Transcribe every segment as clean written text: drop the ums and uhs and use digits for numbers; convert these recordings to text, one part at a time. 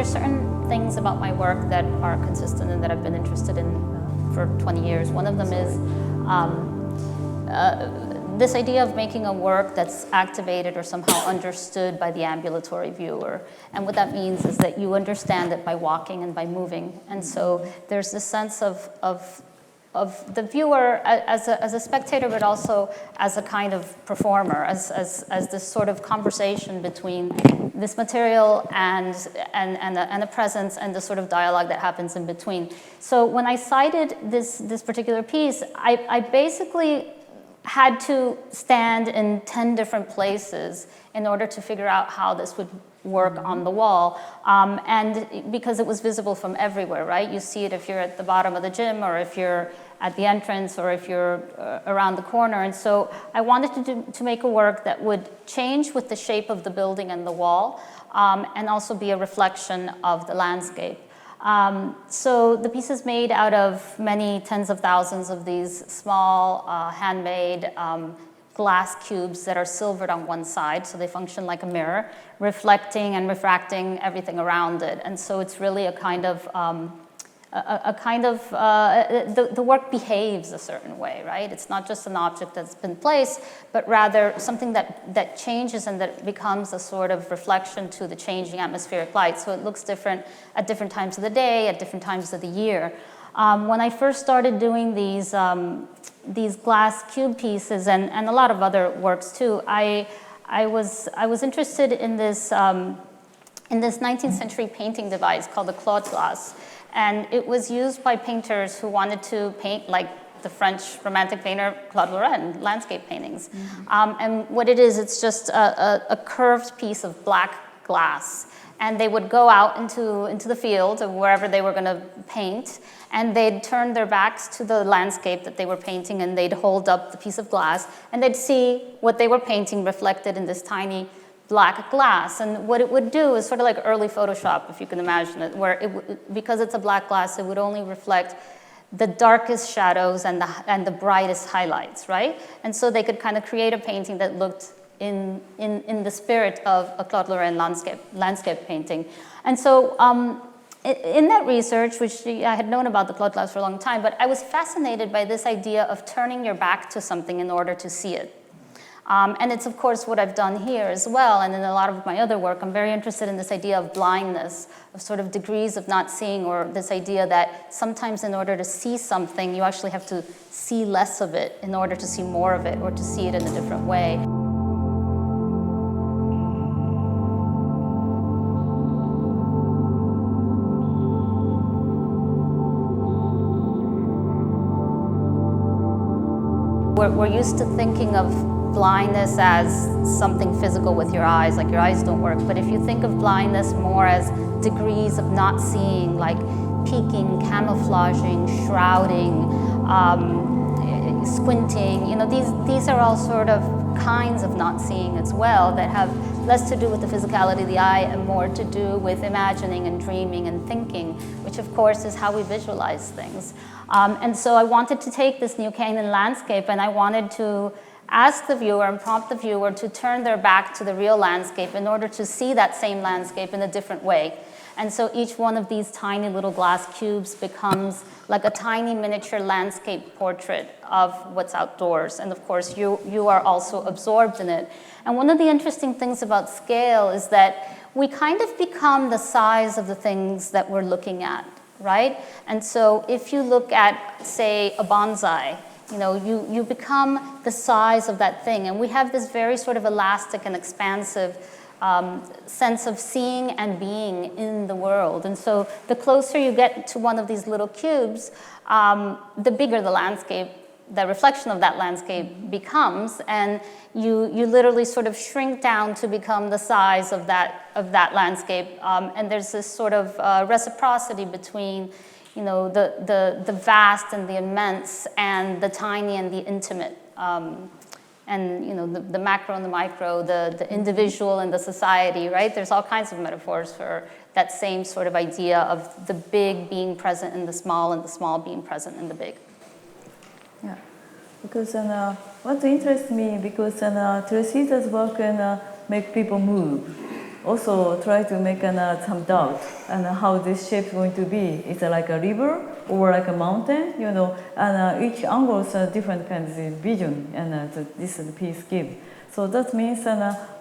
there's certain things about my work that are consistent and that I've been interested in for 20 years. One of them is this idea of making a work that's activated or somehow understood by the ambulatory viewer. And what that means is that you understand it by walking and by moving. And so there's this sense of the viewer as a spectator, but also as a kind of performer, as this sort of conversation between this material and a presence and the sort of dialogue that happens in between. So when I cited this particular piece, I basically had to stand in 10 different places in order to figure out how this would work on the wall. And because it was visible from everywhere, right? You see it if you're at the bottom of the gym, or if you're at the entrance, or if you're around the corner. And so I wanted to make a work that would change with the shape of the building and the wall, and also be a reflection of the landscape. So the piece is made out of many tens of thousands of these small, handmade glass cubes that are silvered on one side, so they function like a mirror, reflecting and refracting everything around it. And so it's really a kind of, the work behaves a certain way, right? It's not just an object that's been placed, but rather something that changes and that becomes a sort of reflection to the changing atmospheric light. So it looks different at different times of the day, at different times of the year. When I first started doing these glass cube pieces and a lot of other works too, I was interested in this 19th century painting device called the Claude glass. And it was used by painters who wanted to paint like the French romantic painter Claude Lorrain, landscape paintings. And what it is, it's just a curved piece of black glass. And they would go out into the field or wherever they were going to paint, and they'd turn their backs to the landscape that they were painting, and they'd hold up the piece of glass, and they'd see what they were painting reflected in this tiny black glass. And what it would do is sort of like early Photoshop, if you can imagine it, where because it's a black glass, it would only reflect the darkest shadows and the brightest highlights, right? And so they could kind of create a painting that looked in the spirit of a Claude Lorrain landscape painting. And so in that research, which I had known about the Claude glass for a long time, but I was fascinated by this idea of turning your back to something in order to see it. And it's, of course, what I've done here as well, and in a lot of my other work. I'm very interested in this idea of blindness, of sort of degrees of not seeing, or this idea that sometimes in order to see something, you actually have to see less of it in order to see more of it, or to see it in a different way. We're used to thinking of blindness as something physical with your eyes, like your eyes don't work. But if you think of blindness more as degrees of not seeing, like peeking, camouflaging, shrouding, squinting, you know, these are all sort of kinds of not seeing as well that have less to do with the physicality of the eye and more to do with imagining and dreaming and thinking, which of course is how we visualize things. And so I wanted to take this New Canaan landscape, and I wanted to ask the viewer and prompt the viewer to turn their back to the real landscape in order to see that same landscape in a different way. And so each one of these tiny little glass cubes becomes like a tiny miniature landscape portrait of what's outdoors. And of course, you are also absorbed in it. And one of the interesting things about scale is that we kind of become the size of the things that we're looking at, right? And so if you look at, say, a bonsai, you know, you become the size of that thing. And we have this very sort of elastic and expansive sense of seeing and being in the world. And so the closer you get to one of these little cubes, the bigger the landscape, the reflection of that landscape becomes. And you literally sort of shrink down to become the size of that landscape. And there's this sort of reciprocity between, you know, the vast and the immense, and the tiny and the intimate, and you know, the macro and the micro, the individual and the society, right? There's all kinds of metaphors for that same sort of idea of the big being present in the small, and the small being present in the big. Yeah, because what interests me, because Teresita's work can make people move, also try to make some doubt and how this shape is going to be. Is it like a river or like a mountain? You know, and each angles are different kinds of vision, and this piece give. So that means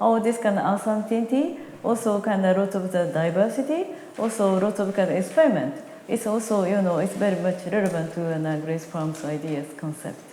all this kind of uncertainty, also kind of lot of the diversity, also lot of kind of experiment. It's also, you know, it's very much relevant to Grace Palm's ideas concept.